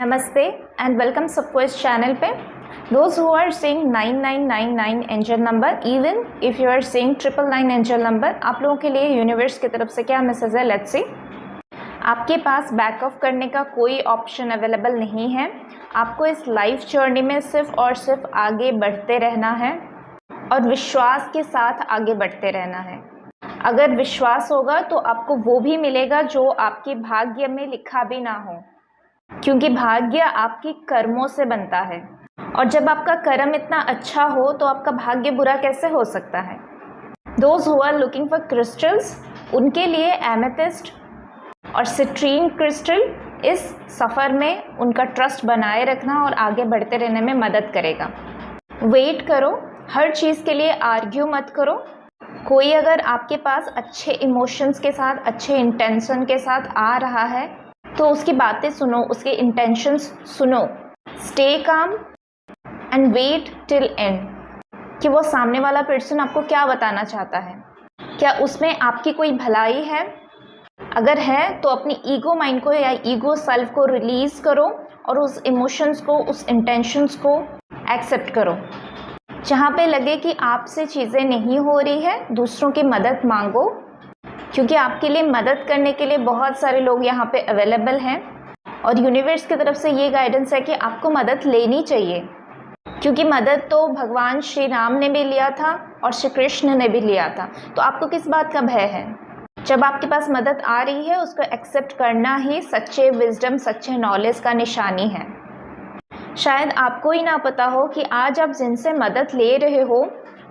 नमस्ते and welcome सबको इस चैनल पे। Those who are saying 9999 angel number, even if you are saying 999 angel number, आप लोगों के लिए यूनिवर्स की तरफ से क्या मैसेज है, लेट्स सी। आपके पास बैक ऑफ करने का कोई ऑप्शन अवेलेबल नहीं है। आपको इस लाइफ जर्नी में सिर्फ और सिर्फ आगे बढ़ते रहना है और विश्वास के साथ आगे बढ़ते रहना है। अगर विश्वास होगा तो आपको वो भी मिलेगा जो आपके भाग्य में लिखा भी ना हो, क्योंकि भाग्य आपकी कर्मों से बनता है और जब आपका कर्म इतना अच्छा हो तो आपका भाग्य बुरा कैसे हो सकता है। Those who are looking for crystals, उनके लिए एमेथिस्ट और सिट्रीन क्रिस्टल इस सफ़र में उनका ट्रस्ट बनाए रखना और आगे बढ़ते रहने में मदद करेगा। वेट करो, हर चीज़ के लिए आर्ग्यू मत करो। कोई अगर आपके पास अच्छे इमोशंस के साथ, अच्छे इंटेंशन के साथ आ रहा है तो उसकी बातें सुनो, उसके इंटेंशंस सुनो। Stay calm and wait till and कि वो सामने वाला पर्सन आपको क्या बताना चाहता है, क्या उसमें आपकी कोई भलाई है। अगर है तो अपनी ईगो माइंड को या ईगो सेल्फ को रिलीज़ करो और उस इमोशंस को, उस इंटेंशंस को एक्सेप्ट करो। जहाँ पे लगे कि आपसे चीज़ें नहीं हो रही है, दूसरों की मदद मांगो, क्योंकि आपके लिए मदद करने के लिए बहुत सारे लोग यहाँ पे अवेलेबल हैं और यूनिवर्स की तरफ से ये गाइडेंस है कि आपको मदद लेनी चाहिए, क्योंकि मदद तो भगवान श्री राम ने भी लिया था और श्री कृष्ण ने भी लिया था। तो आपको किस बात का भय है। जब आपके पास मदद आ रही है उसको एक्सेप्ट करना ही सच्चे विजडम, सच्चे नॉलेज का निशानी है। शायद आपको ही ना पता हो कि आज आप जिनसे मदद ले रहे हो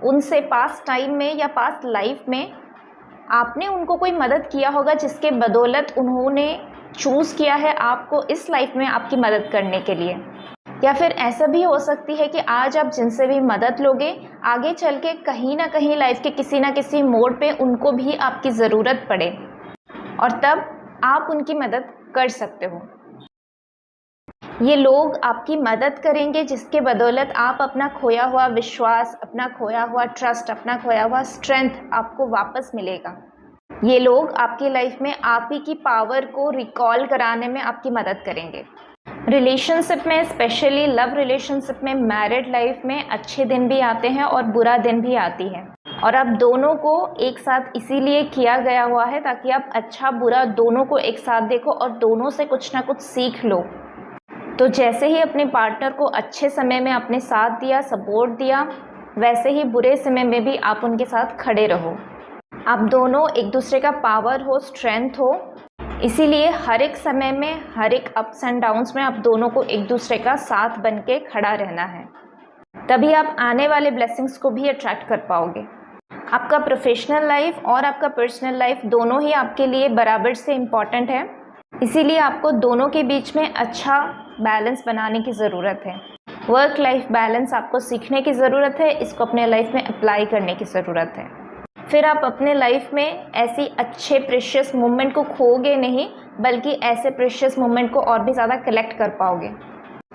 उनसे पास्ट टाइम में या पास्ट लाइफ में आपने उनको कोई मदद किया होगा, जिसके बदौलत उन्होंने चूज़ किया है आपको इस लाइफ में आपकी मदद करने के लिए। या फिर ऐसा भी हो सकती है कि आज आप जिनसे भी मदद लोगे, आगे चल के कहीं ना कहीं लाइफ के किसी ना किसी मोड़ पे उनको भी आपकी ज़रूरत पड़े और तब आप उनकी मदद कर सकते हो। ये लोग आपकी मदद करेंगे जिसके बदौलत आप अपना खोया हुआ विश्वास, अपना खोया हुआ ट्रस्ट, अपना खोया हुआ स्ट्रेंथ आपको वापस मिलेगा। ये लोग आपकी लाइफ में आप ही की पावर को रिकॉल कराने में आपकी मदद करेंगे। रिलेशनशिप में, स्पेशली लव रिलेशनशिप में, मैरिड लाइफ में अच्छे दिन भी आते हैं और बुरा दिन भी आती है और आप दोनों को एक साथ इसीलिए किया गया हुआ है ताकि आप अच्छा बुरा दोनों को एक साथ देखो और दोनों से कुछ ना कुछ सीख लो। तो जैसे ही अपने पार्टनर को अच्छे समय में आपने साथ दिया, सपोर्ट दिया, वैसे ही बुरे समय में भी आप उनके साथ खड़े रहो। आप दोनों एक दूसरे का पावर हो, स्ट्रेंथ हो, इसीलिए हर एक समय में, हर एक अप्स एंड डाउन्स में आप दोनों को एक दूसरे का साथ बन के खड़ा रहना है। तभी आप आने वाले ब्लेसिंग्स को भी अट्रैक्ट कर पाओगे। आपका प्रोफेशनल लाइफ और आपका पर्सनल लाइफ दोनों ही आपके लिए बराबर से इम्पॉर्टेंट है, इसीलिए आपको दोनों के बीच में अच्छा बैलेंस बनाने की ज़रूरत है। वर्क लाइफ बैलेंस आपको सीखने की ज़रूरत है, इसको अपने लाइफ में अप्लाई करने की ज़रूरत है। फिर आप अपने लाइफ में ऐसी अच्छे प्रेशियस मोमेंट को खोगे नहीं, बल्कि ऐसे प्रेशियस मोमेंट को और भी ज़्यादा कलेक्ट कर पाओगे।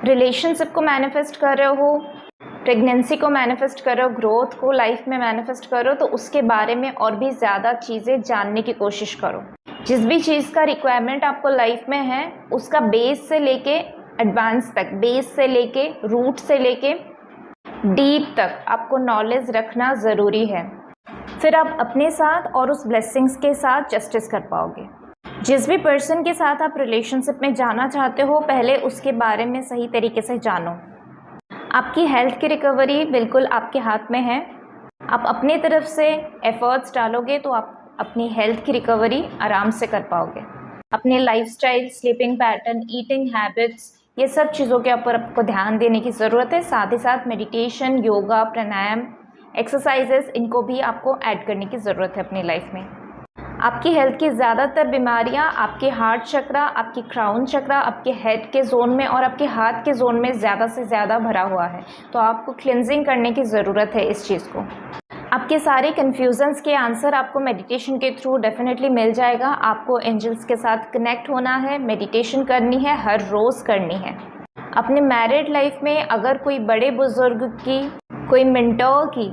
रिलेशनशिप को मैनिफेस्ट कर रहे हो, प्रेगनेंसी को मैनिफेस्ट कर रहे हो, ग्रोथ को लाइफ में मैनिफेस्ट करो, तो उसके बारे में और भी ज़्यादा चीज़ें जानने की कोशिश करो। जिस भी चीज़ का रिक्वायरमेंट आपको लाइफ में है, उसका बेस से लेके एडवांस तक, बेस से लेके रूट से लेके डीप तक आपको नॉलेज रखना ज़रूरी है। फिर आप अपने साथ और उस ब्लेसिंग्स के साथ जस्टिस कर पाओगे। जिस भी पर्सन के साथ आप रिलेशनशिप में जाना चाहते हो, पहले उसके बारे में सही तरीके से जानो। आपकी हेल्थ की रिकवरी बिल्कुल आपके हाथ में है। आप अपनी तरफ से एफर्ट्स डालोगे तो आप अपनी हेल्थ की रिकवरी आराम से कर पाओगे। अपने lifestyle, sleeping pattern, eating habits, ये सब चीज़ों के ऊपर आपको ध्यान देने की ज़रूरत है। साथ ही साथ मेडिटेशन, योगा, प्राणायाम, एक्सरसाइजेस, इनको भी आपको ऐड करने की ज़रूरत है अपनी लाइफ में। आपकी हेल्थ की ज़्यादातर बीमारियां आपके हार्ट चक्रा, आपकी क्राउन चक्रा, आपके हेड के जोन में और आपके हाथ के जोन में ज़्यादा से ज़्यादा भरा हुआ है, तो आपको क्लिनजिंग करने की ज़रूरत है इस चीज़ को। आपके सारे कन्फ्यूजन्स के आंसर आपको मेडिटेशन के थ्रू डेफिनेटली मिल जाएगा। आपको एंजल्स के साथ कनेक्ट होना है, मेडिटेशन करनी है, हर रोज़ करनी है। अपने मैरिड लाइफ में अगर कोई बड़े बुजुर्ग की, कोई मेंटर की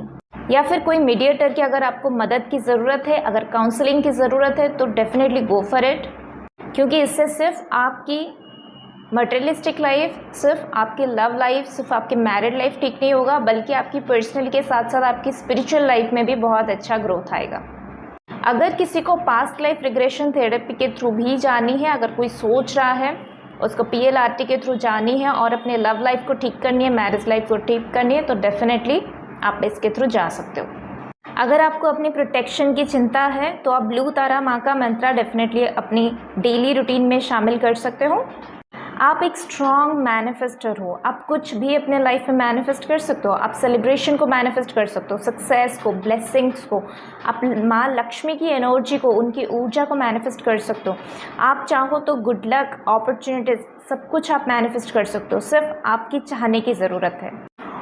या फिर कोई मीडिएटर की अगर आपको मदद की ज़रूरत है, अगर काउंसलिंग की ज़रूरत है, तो डेफिनेटली गो फॉर इट, क्योंकि इससे सिर्फ आपकी मटेरियलिस्टिक लाइफ, सिर्फ आपकी लव लाइफ, सिर्फ आपकी मैरिड लाइफ ठीक नहीं होगा, बल्कि आपकी पर्सनल के साथ साथ आपकी स्पिरिचुअल लाइफ में भी बहुत अच्छा ग्रोथ आएगा। अगर किसी को पास्ट लाइफ रिग्रेशन थेरेपी के थ्रू भी जानी है, अगर कोई सोच रहा है उसको PLRT के थ्रू जानी है और अपने लव लाइफ को ठीक करनी है, मैरिज लाइफ को ठीक करनी है, तो डेफिनेटली आप इसके थ्रू जा सकते हो। अगर आपको अपनी प्रोटेक्शन की चिंता है तो आप ब्लू तारा माँ का मंत्र डेफिनेटली अपनी डेली रूटीन में शामिल कर सकते हो। आप एक स्ट्रॉन्ग मैनिफेस्टर हो, आप कुछ भी अपने लाइफ में मैनिफेस्ट कर सकते हो। आप सेलिब्रेशन को मैनिफेस्ट कर सकते हो, सक्सेस को, ब्लेसिंग्स को, आप माँ लक्ष्मी की एनर्जी को, उनकी ऊर्जा को मैनिफेस्ट कर सकते हो। आप चाहो तो गुड लक, अपॉर्चुनिटीज़, सब कुछ आप मैनिफेस्ट कर सकते हो, सिर्फ आपकी चाहने की ज़रूरत है।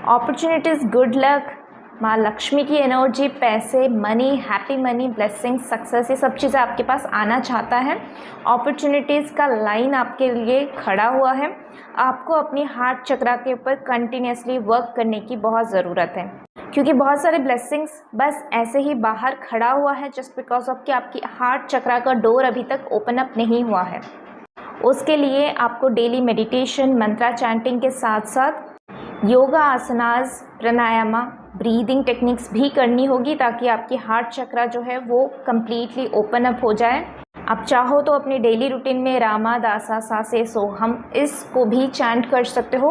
अपॉर्चुनिटीज़, गुड लक, माँ लक्ष्मी की एनर्जी, पैसे, money, happy money, blessing, success, ये सब चीज़ें आपके पास आना चाहता है। अपॉर्चुनिटीज़ का लाइन आपके लिए खड़ा हुआ है। आपको अपनी हार्ट चक्रा के ऊपर कंटिन्यूसली वर्क करने की बहुत ज़रूरत है, क्योंकि बहुत सारे ब्लेसिंग्स बस ऐसे ही बाहर खड़ा हुआ है जस्ट बिकॉज ऑफ कि आपकी हार्ट चक्रा का डोर अभी तक ओपन अप नहीं हुआ है। उसके लिए आपको डेली मेडिटेशन, मंत्रा चैंटिंग के साथ साथ योगा, आसनास, प्राणायामा, ब्रीदिंग टेक्निक्स भी करनी होगी, ताकि आपकी हार्ट चक्रा जो है वो कम्प्लीटली ओपन अप हो जाए। आप चाहो तो अपनी डेली रूटीन में रामा दासा सासे सोहम इसको भी चैंट कर सकते हो।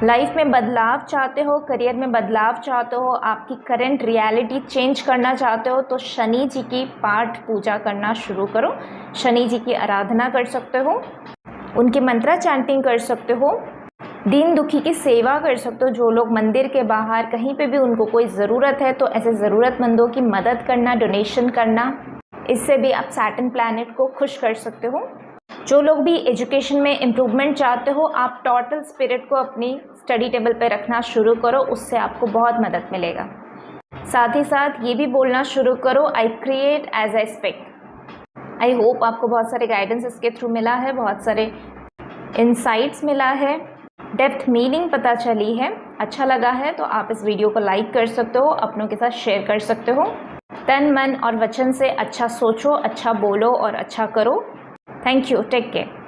लाइफ में बदलाव चाहते हो, करियर में बदलाव चाहते हो, आपकी करंट रियलिटी चेंज करना चाहते हो, तो शनि जी की पाठ पूजा करना शुरू करो। शनि जी की आराधना कर सकते हो, उनकी मंत्रा चैंटिंग कर सकते हो, दीन दुखी की सेवा कर सकते हो। जो लोग मंदिर के बाहर कहीं पे भी उनको कोई ज़रूरत है तो ऐसे ज़रूरतमंदों की मदद करना, डोनेशन करना, इससे भी आप सैटर्न प्लैनेट को खुश कर सकते हो। जो लोग भी एजुकेशन में इम्प्रूवमेंट चाहते हो, आप टोटल स्पिरिट को अपनी स्टडी टेबल पे रखना शुरू करो, उससे आपको बहुत मदद मिलेगा। साथ ही साथ ये भी बोलना शुरू करो, I create as I speak. I hope आपको बहुत सारे गाइडेंस इसके थ्रू मिला है, बहुत सारे इंसाइट्स मिला है, डेप्थ मीनिंग पता चली है। अच्छा लगा है तो आप इस वीडियो को लाइक कर सकते हो, अपनों के साथ शेयर कर सकते हो। तन, मन और वचन से अच्छा सोचो, अच्छा बोलो और अच्छा करो। Thank you, take care.